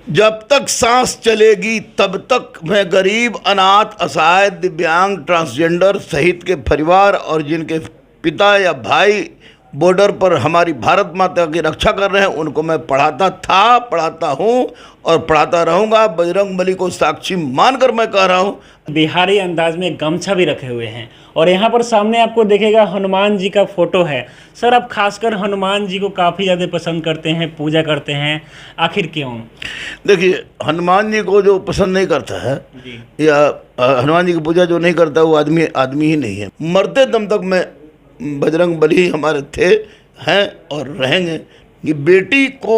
जब तक सांस चलेगी तब तक मैं गरीब, अनाथ, असहाय, दिव्यांग, ट्रांसजेंडर सहित के परिवार और जिनके पिता या भाई बॉर्डर पर हमारी भारत माता की रक्षा कर रहे हैं उनको मैं पढ़ाता था, पढ़ाता हूं और पढ़ाता रहूंगा। बजरंगबली को साक्षी मानकर मैं कह रहा हूं। बिहारी अंदाज में गमछा भी रखे हुए हैं और यहाँ पर सामने आपको देखेगा हनुमान जी का फोटो है। सर, आप खासकर हनुमान जी को काफ़ी ज़्यादा पसंद करते हैं, पूजा करते हैं, आखिर क्यों? देखिए, हनुमान जी को जो पसंद नहीं करता है जी। या हनुमान जी की पूजा जो नहीं करता वो आदमी ही नहीं है। मरते दम तक मैं बजरंगबली हमारे थे, हैं और रहेंगे। कि बेटी को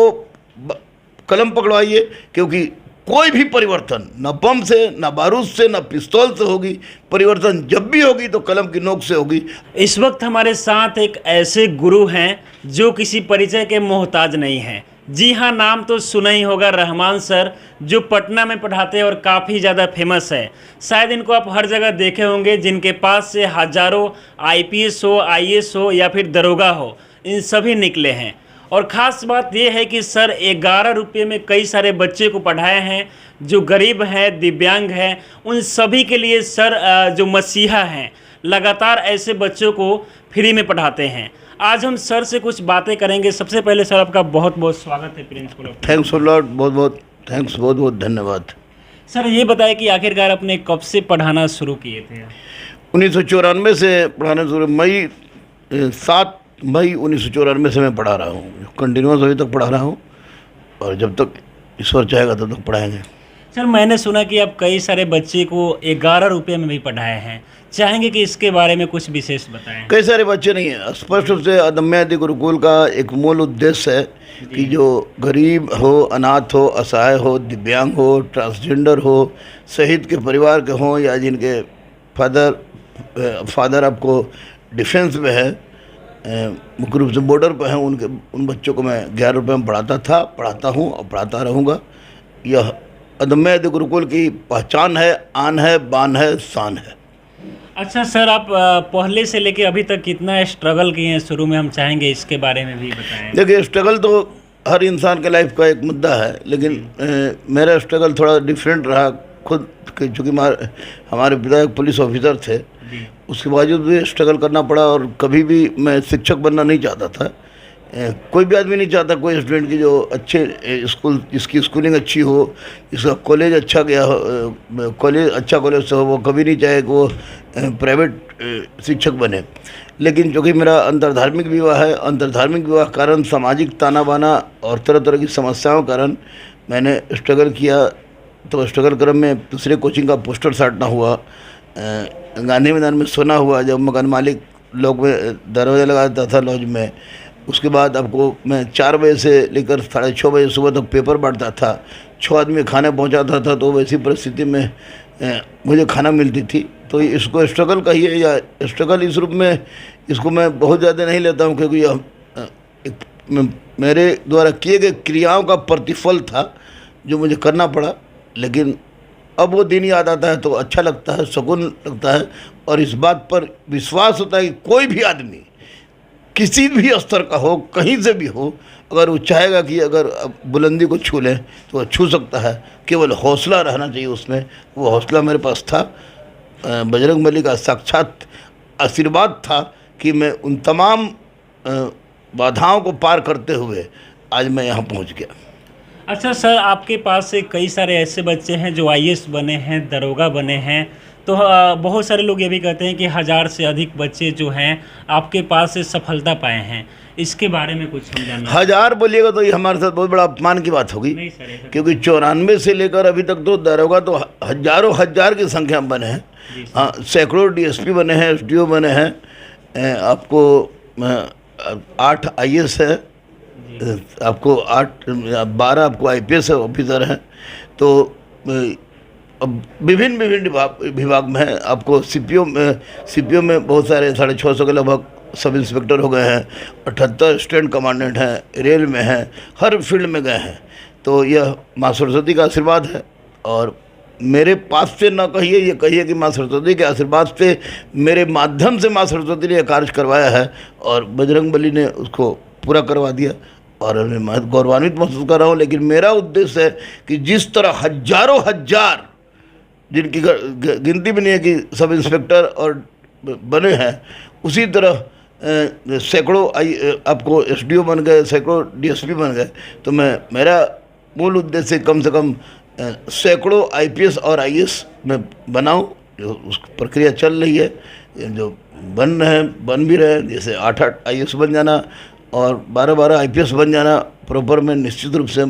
कलम पकड़वाइए, क्योंकि कोई भी परिवर्तन न बम से, न बारूद से, न पिस्तौल से होगी। परिवर्तन जब भी होगी तो कलम की नोक से होगी। इस वक्त हमारे साथ एक ऐसे गुरु हैं जो किसी परिचय के मोहताज नहीं हैं। जी हाँ, नाम तो सुना ही होगा, रहमान सर, जो पटना में पढ़ाते हैं और काफ़ी ज़्यादा फेमस है। शायद इनको आप हर जगह देखे होंगे, जिनके पास से हज़ारों आईपीएस हो, आईएएस हो या फिर दरोगा हो, इन सभी निकले हैं। और ख़ास बात यह है कि सर 11 रुपये में कई सारे बच्चे को पढ़ाए हैं, जो गरीब हैं, दिव्यांग हैं, उन सभी के लिए सर जो मसीहा हैं, लगातार ऐसे बच्चों को फ्री में पढ़ाते हैं। आज हम सर से कुछ बातें करेंगे। सबसे पहले सर आपका बहुत बहुत स्वागत है प्रिंसिपल। थैंक्स अ लॉट, बहुत बहुत थैंक्स, बहुत बहुत धन्यवाद। सर, ये बताएं कि आखिरकार आपने कब से पढ़ाना शुरू किए थे? 1994 से पढ़ाना शुरू, 7 मई 1994 से मैं पढ़ा रहा हूँ। कंटिन्यूस अभी तक पढ़ा रहा हूँ और जब तक ईश्वर चाहेगा तब तक पढ़ाएंगे। सर, मैंने सुना कि आप कई सारे बच्चे को 11 रुपये में भी पढ़ाए हैं, चाहेंगे कि इसके बारे में कुछ विशेष बताएं? कई सारे बच्चे नहीं हैं। स्पष्ट रूप से अदम्य आदि गुरुकुल का एक मूल उद्देश्य है कि जो गरीब हो, अनाथ हो, असहाय हो, दिव्यांग हो, ट्रांसजेंडर हो, शहीद के परिवार के हों या जिनके फादर आपको डिफेंस में है, मुख्य रूप से बॉर्डर पर हैं, उन बच्चों को मैं 11 रुपये में पढ़ाता था, पढ़ाता हूँ और पढ़ाता रहूँगा। यह अदम्य आदि गुरुकुल की पहचान है, आन है, बान है, शान है। अच्छा सर, आप पहले से लेके अभी तक कितना स्ट्रगल किए हैं शुरू में, हम चाहेंगे इसके बारे में भी बताएं। देखिए, स्ट्रगल तो हर इंसान के लाइफ का एक मुद्दा है, लेकिन मेरा स्ट्रगल थोड़ा डिफरेंट रहा। खुद चूँकि हमारे पिता एक पुलिस ऑफिसर थे, उसके बावजूद भी स्ट्रगल करना पड़ा और कभी भी मैं शिक्षक बनना नहीं चाहता था। कोई भी आदमी नहीं चाहता कोई स्टूडेंट की जो अच्छे स्कूल, जिसकी स्कूलिंग अच्छी हो, जिसका कॉलेज अच्छा गया हो, कॉलेज अच्छा कॉलेज से हो, वो कभी नहीं चाहे कि वो प्राइवेट शिक्षक बने। लेकिन चूँकि मेरा अंतर्धार्मिक विवाह है, अंतर्धार्मिक विवाह के कारण सामाजिक ताना बाना और तरह तरह की समस्याओं के कारण मैंने स्ट्रगल किया। तो स्ट्रगल क्रम में दूसरे कोचिंग का पोस्टर साटना हुआ, गांधी मैदान में सोना हुआ, जब मकान मालिक लोग में दरवाजा लगाता था लॉज में। उसके बाद आपको मैं 4 बजे से लेकर 6:30 बजे सुबह तक पेपर बांटता था, 6 आदमी खाने पहुंचाता था, तो वैसी परिस्थिति में मुझे खाना मिलती थी। तो इसको स्ट्रगल कहिए या स्ट्रगल इस रूप में, इसको मैं बहुत ज़्यादा नहीं लेता हूं, क्योंकि यह मेरे द्वारा किए गए क्रियाओं का प्रतिफल था जो मुझे करना पड़ा। लेकिन अब वो दिन याद आता है तो अच्छा लगता है, सुकून लगता है और इस बात पर विश्वास होता है कि कोई भी आदमी किसी भी स्तर का हो, कहीं से भी हो, अगर वो चाहेगा कि अगर बुलंदी को छू लें तो वह छू सकता है। केवल हौसला रहना चाहिए उसमें। वो हौसला मेरे पास था। बजरंगबली का साक्षात आशीर्वाद था कि मैं उन तमाम बाधाओं को पार करते हुए आज मैं यहाँ पहुँच गया। अच्छा सर, आपके पास से कई सारे ऐसे बच्चे हैं जो आईएएस बने हैं, दरोगा बने हैं, तो बहुत सारे लोग ये भी कहते हैं कि 1000 से अधिक बच्चे जो हैं आपके पास से सफलता पाए हैं। इसके बारे में कुछ समझाना। 1000 बोलिएगा तो ये हमारे साथ बहुत बड़ा अपमान की बात होगी, क्योंकि 94 से लेकर अभी तक तो दरोगा तो हजारों हजार की संख्या में बने हैं। हाँ, सैकड़ों डीएसपी बने हैं, एसडीओ बने हैं, आपको 8 आईएएस है, आपको 12 आपको आईपीएस ऑफिसर हैं। तो अब विभिन्न विभाग में है। आपको सीपीओ में बहुत सारे 650 के लगभग सब इंस्पेक्टर हो गए हैं, 78 स्टेट कमांडेंट हैं, रेल में हैं, हर फील्ड में गए हैं। तो यह माँ सरस्वती का आशीर्वाद है और मेरे पास से ना कहिए, ये कहिए कि माँ सरस्वती के आशीर्वाद से, मेरे माध्यम से माँ सरस्वती ने यह कार्य करवाया है और बजरंगबली ने उसको पूरा करवा दिया। और मैं गौरवान्वित महसूस कर रहा हूँ। लेकिन मेरा उद्देश्य है कि जिस तरह हजारों हजार, जिनकी गिनती भी नहीं है कि सब इंस्पेक्टर और बने हैं, उसी तरह सैकड़ों आपको एसडीओ बन गए, सैकड़ों डीएसपी बन गए। तो मेरा मूल उद्देश्य कम से कम सैकड़ों आईपीएस और आईएएस में बनाऊं। जो उस प्रक्रिया चल रही है, जो बन भी रहे हैं, जैसे 8 आईएएस बन जाना और 12 आईपीएस बन जाना प्रॉपर में निश्चित रूप से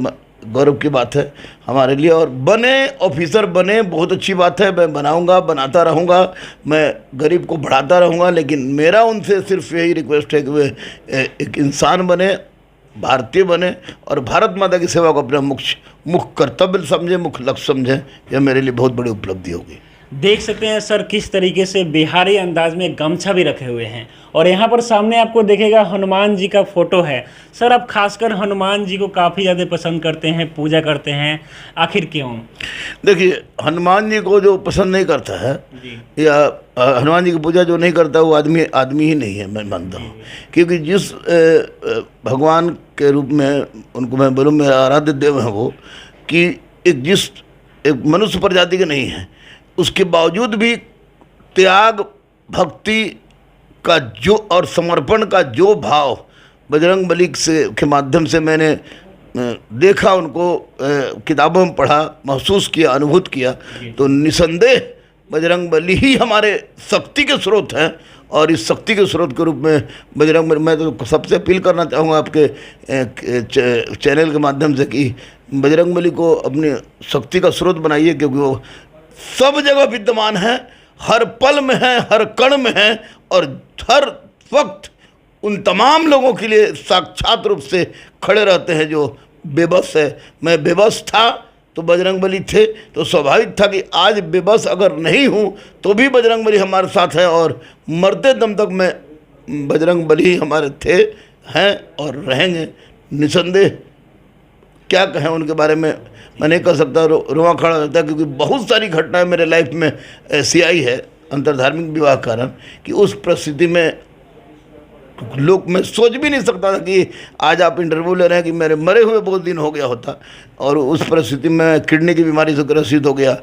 गौरव की बात है हमारे लिए। और बने ऑफिसर बने, बहुत अच्छी बात है, मैं बनाऊंगा, बनाता रहूंगा, मैं गरीब को बढ़ाता रहूंगा। लेकिन मेरा उनसे सिर्फ यही रिक्वेस्ट है कि वे एक इंसान बने, भारतीय बने और भारत माता की सेवा को अपना मुख्य कर्तव्य समझे, मुख्य लक्ष्य समझे। यह मेरे लिए बहुत बड़ी उपलब्धि होगी। देख सकते हैं सर किस तरीके से बिहारी अंदाज में गमछा भी रखे हुए हैं, और यहाँ पर सामने आपको देखेगा हनुमान जी का फोटो है। सर आप खासकर हनुमान जी को काफ़ी ज़्यादा पसंद करते हैं, पूजा करते हैं, आखिर क्यों? देखिए, हनुमान जी को जो पसंद नहीं करता है या हनुमान जी की पूजा जो नहीं करता वो आदमी ही नहीं है, मैं मानता हूँ। क्योंकि जिस भगवान के रूप में उनको मैं बोलूँ मेरा आराध्य देव है वो, कि एक मनुष्य प्रजाति के नहीं है, उसके बावजूद भी त्याग, भक्ति का जो और समर्पण का जो भाव बजरंगबली के माध्यम से मैंने देखा, उनको किताबों में पढ़ा, महसूस किया, अनुभूत किया, तो निसंदेह बजरंगबली ही हमारे शक्ति के स्रोत हैं। और इस शक्ति के स्रोत के रूप में बजरंगबली, मैं तो सबसे अपील करना चाहूँगा आपके चैनल के माध्यम से कि बजरंगबली को अपनी शक्ति का स्रोत बनाइए, क्योंकि वो सब जगह विद्यमान है, हर पल में है, हर कण में है, और हर वक्त उन तमाम लोगों के लिए साक्षात रूप से खड़े रहते हैं जो बेबस है। मैं बेबस था तो बजरंगबली थे, तो स्वाभाविक था कि आज बेबस अगर नहीं हूँ तो भी बजरंगबली हमारे साथ है, और मरते दम तक मैं बजरंगबली हमारे थे, हैं और रहेंगे। निसंदेह क्या कहें उनके बारे में, मैं नहीं कह सकता, रोआ खड़ा होता है, क्योंकि बहुत सारी घटनाएं मेरे लाइफ में ऐसी आई है अंतर्धार्मिक विवाह के कारण कि उस परिस्थिति में लोग, मैं सोच भी नहीं सकता था कि आज आप इंटरव्यू ले रहे हैं कि मेरे मरे हुए बहुत दिन हो गया होता, और उस परिस्थिति में किडनी की बीमारी से ग्रसित हो गया।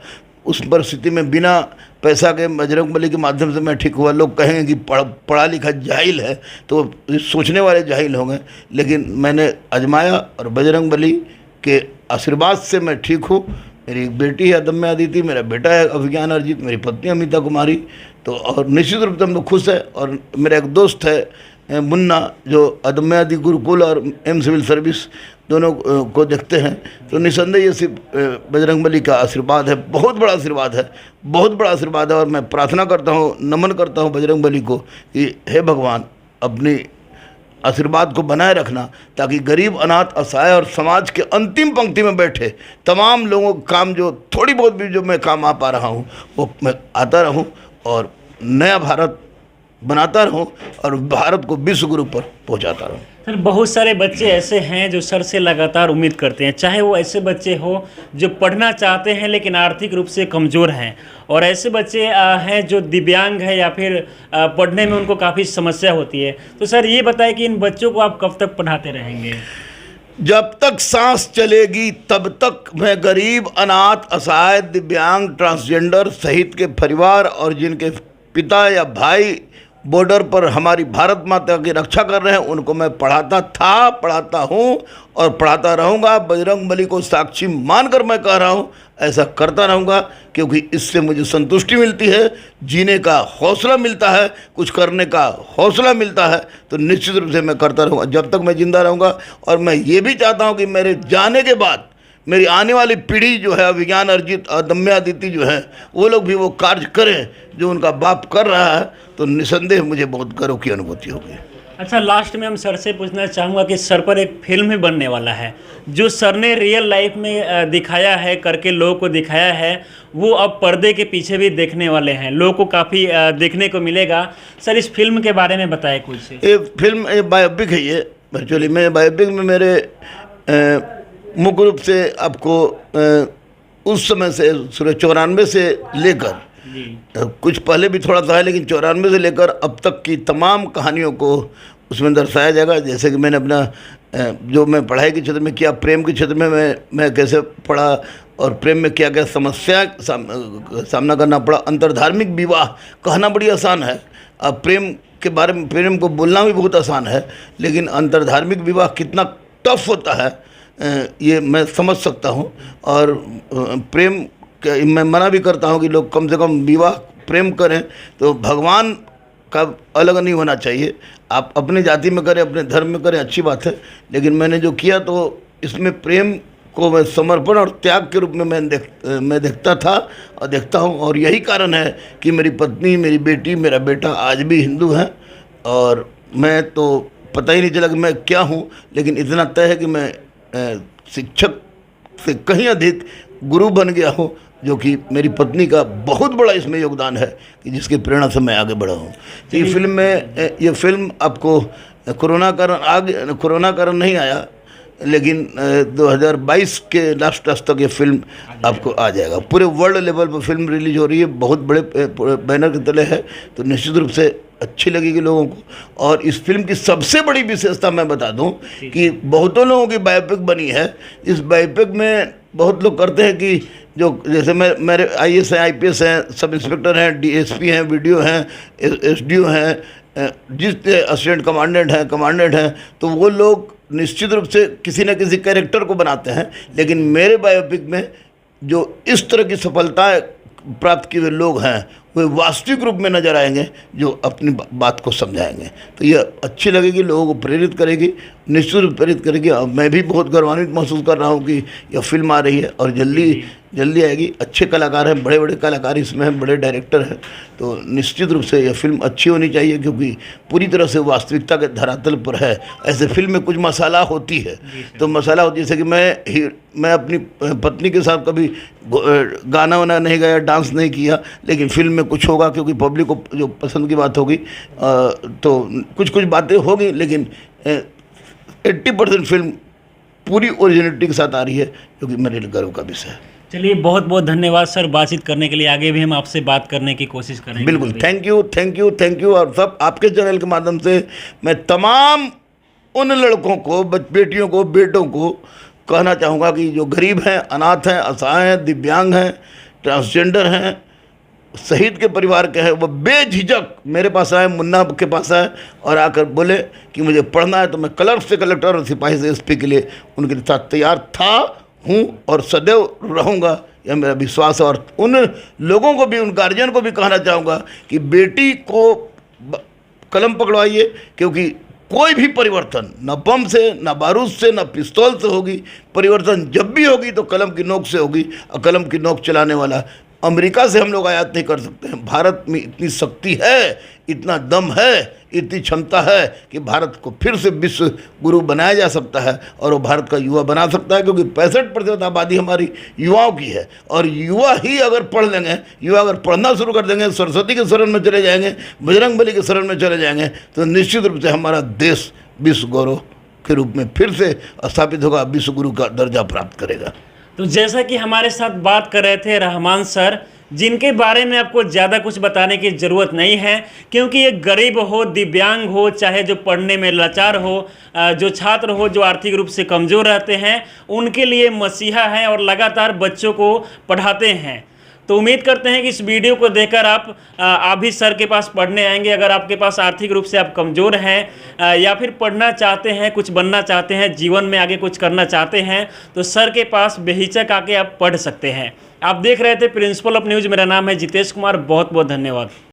उस परिस्थिति में बिना पैसा के बजरंगबली के माध्यम से मैं ठीक हुआ। लोग कहेंगे कि पढ़ा लिखा जाहिल है, तो सोचने वाले जाहिल होंगे, लेकिन मैंने आजमाया और बजरंगबली के आशीर्वाद से मैं ठीक हूँ। मेरी एक बेटी है अदम्य अदिति, मेरा बेटा है अभिज्ञान अर्जित, मेरी पत्नी अमिता कुमारी, तो और निश्चित रूप से हम लोग खुश हैं। और मेरा एक दोस्त है मुन्ना, जो अदम्य अदि गुरुकुल और एम सिविल सर्विस दोनों को देखते हैं। तो निसंदेह ये सिर्फ बजरंगबली का आशीर्वाद है, बहुत बड़ा आशीर्वाद है, बहुत बड़ा आशीर्वाद है। और मैं प्रार्थना करता हूँ, नमन करता हूँ बजरंगबली को कि हे भगवान, अपनी आशीर्वाद को बनाए रखना, ताकि गरीब, अनाथ, असहाय और समाज के अंतिम पंक्ति में बैठे तमाम लोगों का काम, जो थोड़ी बहुत भी जो मैं काम आ पा रहा हूँ, वो मैं आता रहूँ और नया भारत बनाता रहूँ और भारत को विश्व गुरु पर पहुँचाता रहूँ। सर बहुत सारे बच्चे ऐसे हैं जो सर से लगातार उम्मीद करते हैं, चाहे वो ऐसे बच्चे हो जो पढ़ना चाहते हैं लेकिन आर्थिक रूप से कमज़ोर हैं, और ऐसे बच्चे हैं जो दिव्यांग हैं या फिर पढ़ने में उनको काफ़ी समस्या होती है। तो सर ये बताएं कि इन बच्चों को आप कब तक पढ़ाते रहेंगे? जब तक सांस चलेगी तब तक मैं गरीब, अनाथ, असहाय, दिव्यांग, ट्रांसजेंडर सहित के परिवार और जिनके पिता या भाई बॉर्डर पर हमारी भारत माता की रक्षा कर रहे हैं, उनको मैं पढ़ाता था, पढ़ाता हूँ और पढ़ाता रहूँगा। बजरंगबली को साक्षी मानकर मैं कह रहा हूँ, ऐसा करता रहूँगा, क्योंकि इससे मुझे संतुष्टि मिलती है, जीने का हौसला मिलता है, कुछ करने का हौसला मिलता है। तो निश्चित रूप से मैं करता रहूँगा जब तक मैं जिंदा रहूँगा। और मैं ये भी चाहता हूँ कि मेरे जाने के बाद मेरी आने वाली पीढ़ी जो है, विज्ञान अर्जित, अदम्य अदिति जो है, वो लोग भी वो कार्य करें जो उनका बाप कर रहा है। तो निसंदेह मुझे बहुत गर्व की अनुभूति होगी। अच्छा, लास्ट में हम सर से पूछना चाहूँगा कि सर पर एक फिल्म भी बनने वाला है, जो सर ने रियल लाइफ में दिखाया है, करके लोगों को दिखाया है, वो अब पर्दे के पीछे भी देखने वाले हैं, लोगों को काफ़ी देखने को मिलेगा। सर इस फिल्म के बारे में बताएं कुछ। ये फिल्म बायोपिक है, ये वर्चुअली मैं बायोपिक में मेरे मुख्य रूप से आपको उस समय से 94 से लेकर, कुछ पहले भी थोड़ा सा है, लेकिन 94 से लेकर अब तक की तमाम कहानियों को उसमें दर्शाया जाएगा। जैसे कि मैंने अपना जो मैं पढ़ाई के क्षेत्र में किया, प्रेम के क्षेत्र में मैं कैसे पढ़ा और प्रेम में क्या क्या समस्या सामना करना पड़ा। अंतर्धार्मिक विवाह कहना बड़ी आसान है, अब प्रेम के बारे में, प्रेम को बोलना भी बहुत आसान है, लेकिन अंतर्धार्मिक विवाह कितना टफ होता है ये मैं समझ सकता हूँ। और प्रेम मैं मना भी करता हूँ कि लोग कम से कम विवाह प्रेम करें तो भगवान का अलग नहीं होना चाहिए। आप अपने जाति में करें, अपने धर्म में करें, अच्छी बात है, लेकिन मैंने जो किया तो इसमें प्रेम को मैं समर्पण और त्याग के रूप में मैं देखता था और देखता हूँ। और यही कारण है कि मेरी पत्नी, मेरी बेटी, मेरा बेटा आज भी हिंदू हैं। और मैं तो पता ही नहीं चला कि मैं क्या हूँ, लेकिन इतना तय है कि मैं शिक्षक से कहीं अधिक गुरु बन गया हूँ, जो कि मेरी पत्नी का बहुत बड़ा इसमें योगदान है कि जिसकी प्रेरणा से मैं आगे बढ़ा हूँ। तो ये फिल्म आपको कोरोना कारण नहीं आया, लेकिन 2022 के लास्ट तक ये फिल्म आपको आ जाएगा। पूरे वर्ल्ड लेवल पर फिल्म रिलीज हो रही है, बहुत बड़े बैनर के तले है, तो निश्चित रूप से अच्छी लगेगी लोगों को। और इस फिल्म की सबसे बड़ी विशेषता मैं बता दूं कि बहुतों लोगों की बायोपिक बनी है। इस बायोपिक में बहुत लोग करते हैं कि जो जैसे मेरे IAS हैं, IPS हैं, सब इंस्पेक्टर हैं, DSP हैं, VDO हैं, SDO हैं, जिस असिस्टेंट कमांडेंट हैं, तो वो लोग निश्चित रूप से किसी न किसी कैरेक्टर को बनाते हैं। लेकिन मेरे बायोपिक में जो इस तरह की सफलताएं प्राप्त किए हुए लोग हैं वे वास्तविक रूप में नजर आएंगे, जो अपनी बात को समझाएंगे। तो यह अच्छी लगेगी, लोगों को प्रेरित करेगी, निश्चित रूप प्रेरित करेगी। और मैं भी बहुत गौरवान्वित महसूस कर रहा हूँ कि यह फिल्म आ रही है और जल्दी आएगी। अच्छे कलाकार हैं, बड़े बड़े कलाकार इसमें हैं, बड़े डायरेक्टर हैं, तो निश्चित रूप से यह फिल्म अच्छी होनी चाहिए, क्योंकि पूरी तरह से वास्तविकता के धरातल पर है। ऐसे फिल्म में कुछ मसाला होती है, तो मसाला होती है, जैसे कि मैं अपनी पत्नी के साथ कभी गाना वाना नहीं गाया, डांस नहीं किया, लेकिन फिल्म में कुछ होगा, क्योंकि पब्लिक को जो पसंद की बात होगी तो कुछ बातें होगी, लेकिन 80% फिल्म पूरी ओरिजिनलिटी के साथ आ रही है, जो कि मेरे लिए गर्व का विषय है। चलिए, बहुत बहुत धन्यवाद सर बातचीत करने के लिए। आगे भी हम आपसे बात करने की कोशिश करेंगे। बिल्कुल, थैंक यू। और सब आपके चैनल के माध्यम से मैं तमाम उन लड़कों को, बेटियों को, बेटों को कहना चाहूँगा कि जो गरीब हैं, अनाथ हैं, असहाय हैं, दिव्यांग हैं, ट्रांसजेंडर हैं, शहीद के परिवार के हैं, वो बेझिझक मेरे पास आए, मुन्ना के पास आए और आकर बोले कि मुझे पढ़ना है, तो मैं क्लर्क से कलेक्टर और सिपाही से SP के लिए उनके साथ तैयार था, हूँ और सदैव रहूँगा, यह मेरा विश्वास है। और उन लोगों को भी, उन गार्जियन को भी कहना चाहूँगा कि बेटी को कलम पकड़वाइए, क्योंकि कोई भी परिवर्तन न बम से, न बारूद से, न पिस्तौल से होगी। परिवर्तन जब भी होगी तो कलम की नोक से होगी, और कलम की नोक चलाने वाला अमेरिका से हम लोग आयात नहीं कर सकते हैं। भारत में इतनी शक्ति है, इतना दम है, इतनी क्षमता है कि भारत को फिर से विश्व गुरु बनाया जा सकता है, और वो भारत का युवा बना सकता है, क्योंकि 65% आबादी हमारी युवाओं की है। और युवा ही अगर पढ़ लेंगे, युवा अगर पढ़ना शुरू कर देंगे, सरस्वती के शरण में चले जाएंगे, बजरंगबली के शरण में चले जाएंगे, तो निश्चित रूप से हमारा देश विश्व गौरव के रूप में फिर से स्थापित होगा, विश्व गुरु का दर्जा प्राप्त करेगा। तो जैसा कि हमारे साथ बात कर रहे थे रहमान सर, जिनके बारे में आपको ज़्यादा कुछ बताने की ज़रूरत नहीं है, क्योंकि ये गरीब हो, दिव्यांग हो, चाहे जो पढ़ने में लाचार हो, जो छात्र हो, जो आर्थिक रूप से कमज़ोर रहते हैं, उनके लिए मसीहा है और लगातार बच्चों को पढ़ाते हैं। तो उम्मीद करते हैं कि इस वीडियो को देखकर आप भी सर के पास पढ़ने आएंगे। अगर आपके पास आर्थिक रूप से आप कमज़ोर हैं या फिर पढ़ना चाहते हैं, कुछ बनना चाहते हैं, जीवन में आगे कुछ करना चाहते हैं, तो सर के पास बेहिचक आके आप पढ़ सकते हैं। आप देख रहे थे प्रिंसिपल ऑफ न्यूज़। मेरा नाम है जितेश कुमार। बहुत बहुत धन्यवाद।